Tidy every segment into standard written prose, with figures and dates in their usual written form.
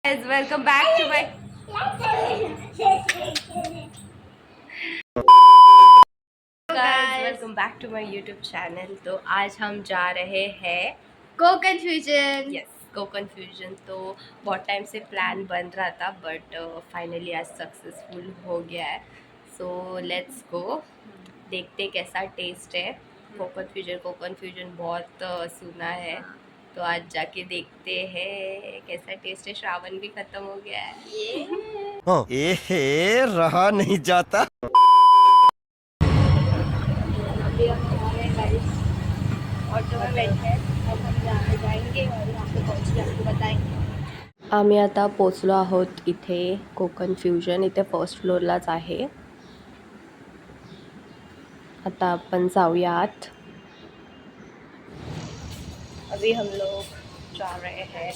Welcome back to my welcome back to my YouTube channel. तो आज हम जा रहे हैं Konkan fusion. Yes Konkan fusion. तो बहुत टाइम से प्लान बन रहा था बट फाइनली आज सक्सेसफुल हो गया है। सो लेट्स गो, देखते कैसा टेस्ट है। कोकन फ्यूजन बहुत सुना है, तो आज जाके देखते हैं कैसा टेस्ट है। श्रावण भी खत्म हो गया है। ये रहा नहीं जाता। अभी हम ऑटो में बैठे हैं, अब हम यहाँ जाएंगे और यहाँ पे पहुँच के आपको बताएंगे। आम्ही आता पोचलो आहोत इथे कोकन फ्यूजन। इथे फर्स्ट फ्लोअरलाच आहे। आता अपन जाऊयात। अभी हम लोग जा रहे हैं।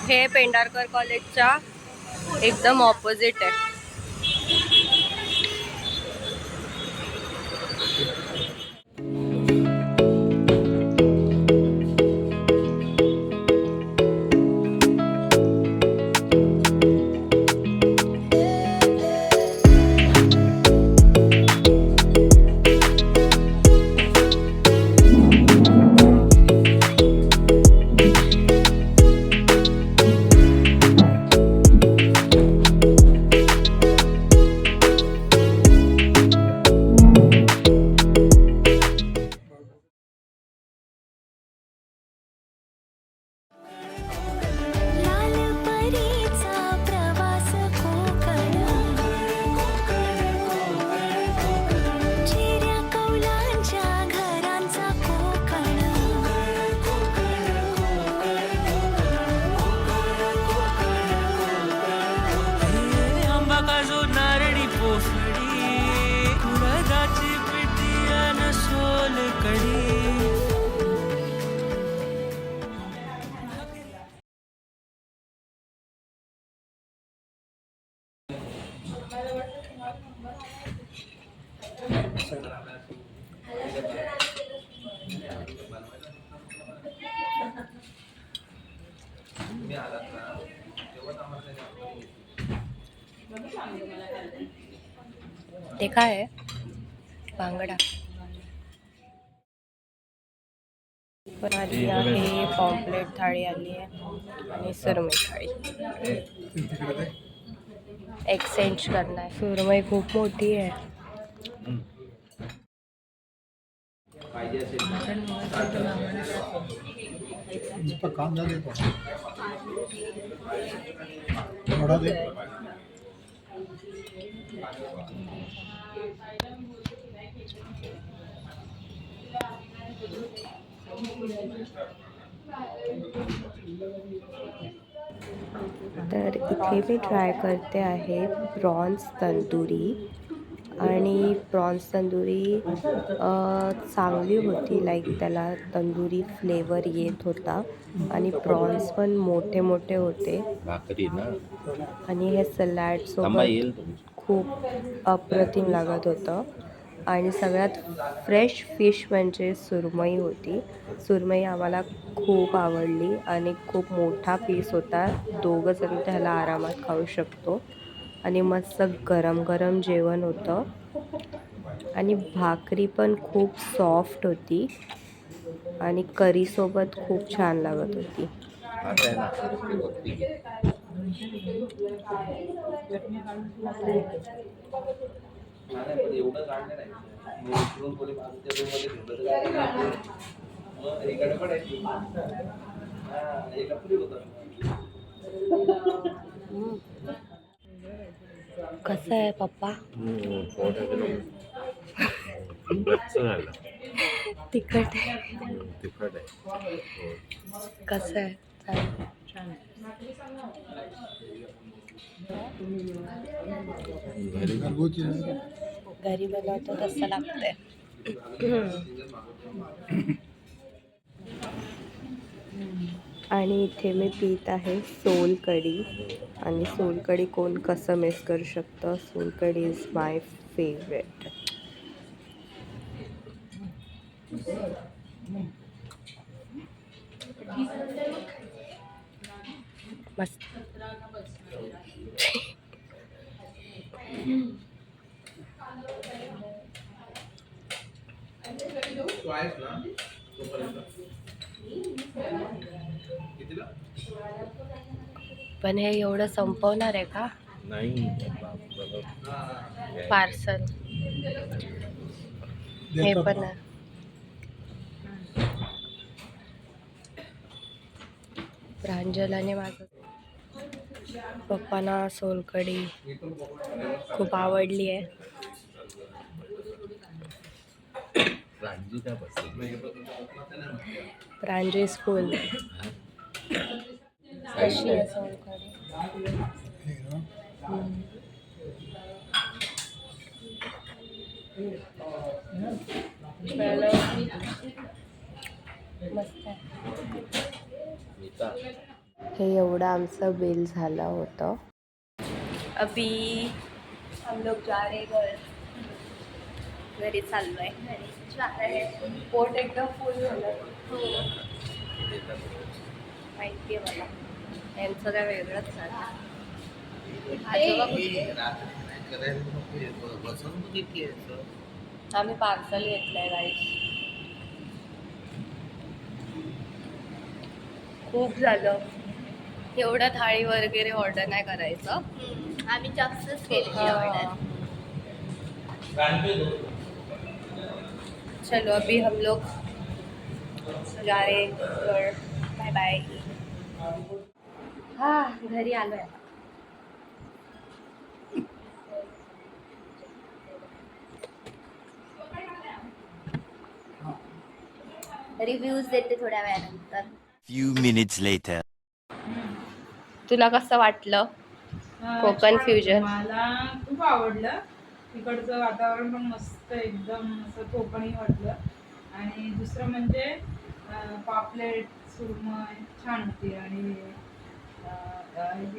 हे पेंढारकर कॉलेजच्या एकदम ऑपोजिट आहे। देखा है बांगडा पण आली आहे, पॉम्पलेट थाळी आली आहे आणि सुरमई थाळी एक्सचेंज करना है। सुरमई खूप मोठी आहे। तर इथे मी ट्राय करते आहे प्रॉन्स तंदुरी, आणि प्रॉन्स तंदुरी चांगली होती, लाईक त्याला तंदुरी फ्लेवर येत होता आणि प्रॉन्स पण मोठे मोठे होते आणि हे सलाड सोबत खूप अप्रतिम लागत होतं। आणि सगळ्यात फ्रेश फिश म्हणजे सुरमई होती। सुरमई आम्हाला खूप आवडली आणि खूप मोठा पीस होता, दोघं जण त्याला आरामात खाऊ शकतो। आणि मस्त गरम गरम जेवण होतं आणि भाकरी पण खूप सॉफ्ट होती आणि करीसोबत खूप छान लागत होती। कसं आहे पप्पा? तिखट आहे। कसं आहे? घरी बनवतो तसं लागतंय। आणि इथे मी पीत आहे सोलकढी, आणि सोलकढी कोण कसं मिस करू शकतं। Solkadhi is my favourite. मस्त. पण हे एवढं संपवणार आहे का? नाही पार्सल हे पण आहे. प्रांजल आणि माझं पप्पांना सोलकढी खूप आवडली आहे. रांजी काय बसली प्रांजल स्कूल कशी आहे सोलकढी? मस्त आहे. नीता हे एवढं आमचं बिल झालं होतं. अभी हम लोग जा रहे घर. घरी चाललोय. पोट एकदम फुल झालं. माहिती आहे मला. यांचं काय वेगळंच झालं. आम्ही पार्सल घेतलंय गाईस. खूप झालं. एवढं थाळी वगैरे ऑर्डर नाही करायचं. आम्ही जास्तच केलेली ऑर्डर. चलो अभी हम लोग जा रहे घर. Bye bye. हा घरी आलोय. रिव्ह्यूज देते थोड्या वेळानंतर. Few minutes later. तुला कसं वाटलं कोकण छान फ्युजन? मला खूप आवडलं. तिकडचं वातावरण पण मस्त एकदम असं कोकणी वाटलं. आणि दुसरं म्हणजे पापलेट सुरमई छान होती. आणि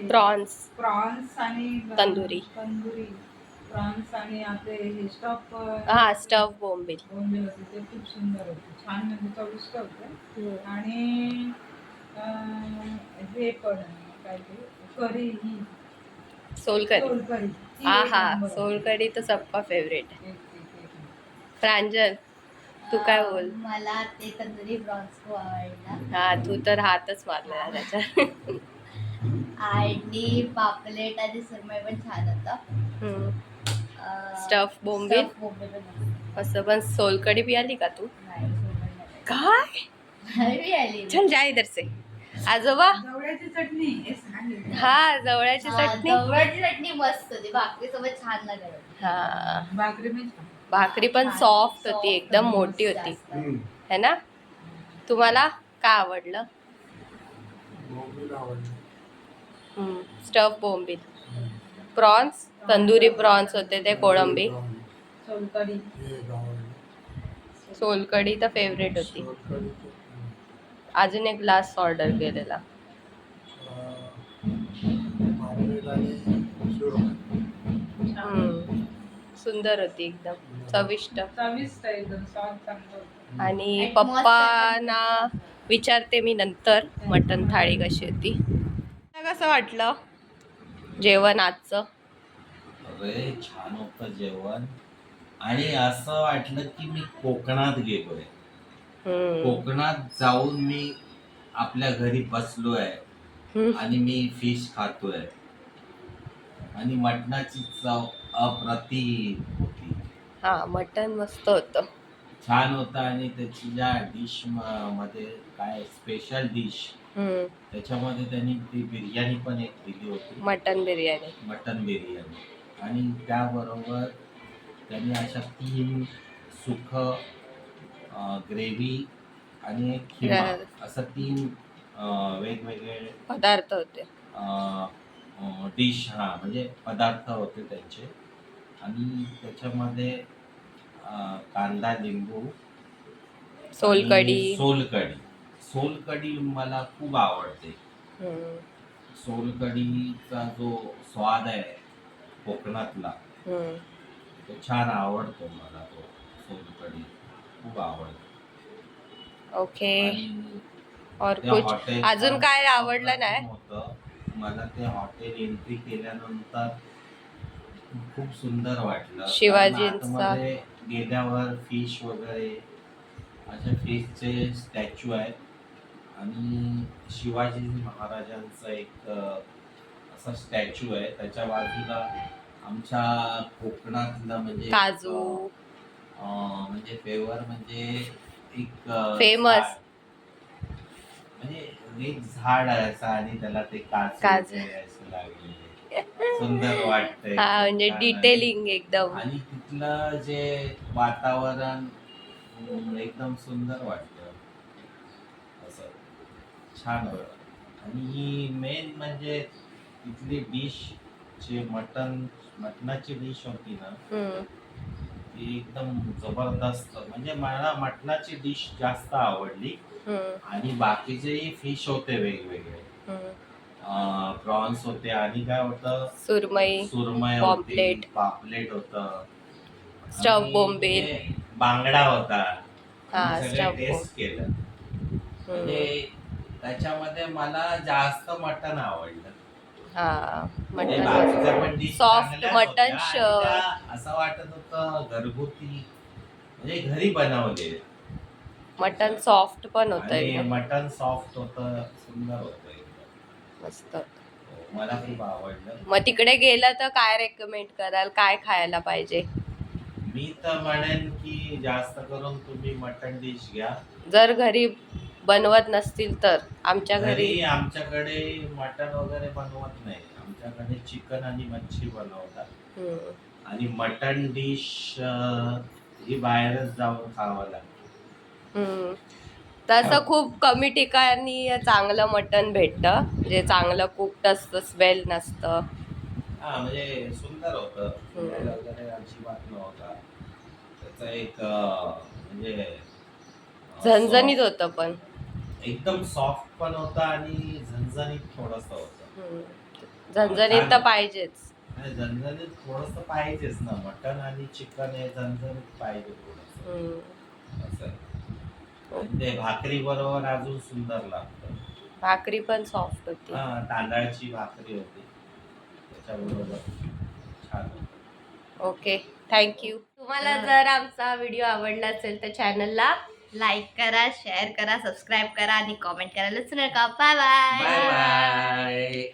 प्रॉन्स आणि तंदुरी प्रॉन्स आणि आता हे स्टफ हा स्टफ बोंबील. होते ते खूप सुंदर होते. छान म्हणजे चविष्ट होते. आणि हे पण काय ते करी ही सोलकढी. हा हा सोलकढी तर सबका फेवरेट आहे. प्रांजल तू काय बोल? मला ते तंदुरी प्रॉन्स खूप आवडला. हा तू तर हातच मारला त्याच्यात. आणि पापलेट आणि सुरमई पण छान होतं. स्टफ बोंबील बोंबील पण मस्त. असं. पण सोलकढी पियाली का तू? नाही, सुरमई नाही. काय घरी आली. चल जा इधर से. आजोबा जवळ्याची चटणी हा जवळ्याची चटणी. जवळची चटणी मस्त होती. भाकरी सोबत छान लागत. हा भाकरी पण भाकरी पण सॉफ्ट होती. एकदम मोठी होती है ना. तुम्हाला काय आवडलं? स्टफ बोंबील. प्रॉन्स तंदुरी प्रॉन्स होते ते कोळंबी. सोलकढी सोलकढी तर फेवरेट होती. अजून एक ग्लास ऑर्डर केलेला. सुंदर होती एकदम चविष्ट. एकदम स्वाद चांगला होता. आणि पप्पांना विचारते मी नंतर मटन थाळी कशी होती. कसं वाटलं जेवण आजचं? अरे छान होतं जेवण. आणि असं वाटलं की मी कोकणात गेलोय. कोकणात जाऊन मी आपल्या घरी बसलोय आणि मी फिश खातोय. आणि मटणाची चव अप्रतिम होती. हा मटन मस्त होतं. छान होतं. आणि त्याची ज्या डिश मध्ये काय स्पेशल डिश त्याच्यामध्ये त्यांनी ती बिर्याणी पण एक दिली होती. मटन बिर्याणी. मटन बिर्याणी. आणि त्याबरोबर त्यांनी अशा 3 सुख ग्रेव्ही आणि एक खिमा असं 3 वेगवेगळे पदार्थ होते. डिश म्हणजे पदार्थ होते त्यांचे. आणि त्याच्यामध्ये कांदा लिंबू सोलकढी. सोलकढी मला खूप आवडते. सोलकढीचा जो स्वाद आहे कोकणातला तो छान आवडतो मला. तो सोलकढी खूप आवडतो. ओके आणि और त्या कुछ हॉटेल अजून काय आवडलं नाही? होतं मला ते हॉटेल एंट्री केल्यानंतर खूप सुंदर वाटलं. शिवाजींचा. कारण आतमध्ये गेल्यावर फिश वगैरे अशा फिशचे स्टॅच्यू आहेत आणि शिवाजी महाराजांचा एक असा स्टॅच्यू आहे. त्याच्या बाजूला आमच्या कोकणातलं म्हणजे काजू म्हणजे फेवर म्हणजे एक Famous. झाड. म्हणजे एक झाड आहे असं आणि त्याला ते काजू काजू. वगैरे असं लागलेलं सुंदर वाटतंय. हा म्हणजे छान आहे. डिटेलिंग एकदम. आणि तिथलं जे वातावरण एकदम सुंदर वाटतं असं छान होतं. आणि मेन म्हणजे तिथली डिश जे मटणाची डिश होती ना हम्म. ती एकदम जबरदस्त. म्हणजे मला मटणाची डिश जास्त आवडली हम्म. आणि बाकीचेही फिश होते वेगवेगळे. हम्म. प्रॉन्स होते आणि काय होतं सुरमई, सुरमई पॉम्पलेट. होती, पापलेट होतं, स्टफ आणि बोंबील. म्हणजे बांगडा होता. हा, आम्ही सगळे स्टफ टेस्ट केलं. म्हणजे त्याच्यामध्ये मला जास्त मटण आवडलं. हा म्हणजे मटन बाकीच्या पण dish सॉफ्ट चांगल्याच मटन होत्या आणि त्या असं वाटत होतं घरगुती म्हणजे घरी बनवलेलं. मटन सॉफ्ट पण होतं आणि एकदम मटण सॉफ्ट होतं, सुंदर होतं एकदम. मस्त. हो, मला खूप आवडलं. मग तिकडे गेलं तर काय रेकमेंड कराल, काय खायला पाहिजे? मी तर म्हणेन की जास्त करून तुम्ही मटण डिश घ्या. जर घरी बनवत नसतील तर आमच्या घरी घरी आमच्याकडे मटण वगैरे बनवत नाही. आमच्याकडे चिकन आणि मच्छी बनवतात. हम्म. आणि मटण डिश ही बाहेरच जाऊन खावं लागतं. हम्म. तसं खूप कमी ठिकाणी चांगलं मटण भेटतं जे चांगलं कुक्ड असतं, स्मेल नसतं. हा म्हणजे सुंदर होतं. स्मेल वगैरे अजिबात नव्हता. त्याचा एक म्हणजे झणझणीत होतं पण. एकदम सॉफ्ट पण होता आणि झणझणीत थोडंसं होतं. हम्म. झणझणीत तर पाहिजेच. आणि झणझणीत थोडंसं पाहिजेच ना. मटण आणि चिकन हे झणझणीत पाहिजे थोडंसं. हम्म. असं आहे. आणि ते भाकरी बरोबर अजून सुंदर लागतं. भाकरी पण सॉफ्ट होती. हा, तांदळाची भाकरी होती त्याच्याबरोबर छान होतं. Okay, thank you. तुम्हाला जर आमचा व्हिडिओ आवडला असेल तर चॅनलला लाईक करा, शेअर करा, सबस्क्राईब करा आणि कॉमेंट करायला विसरू नका. Bye bye. Bye bye.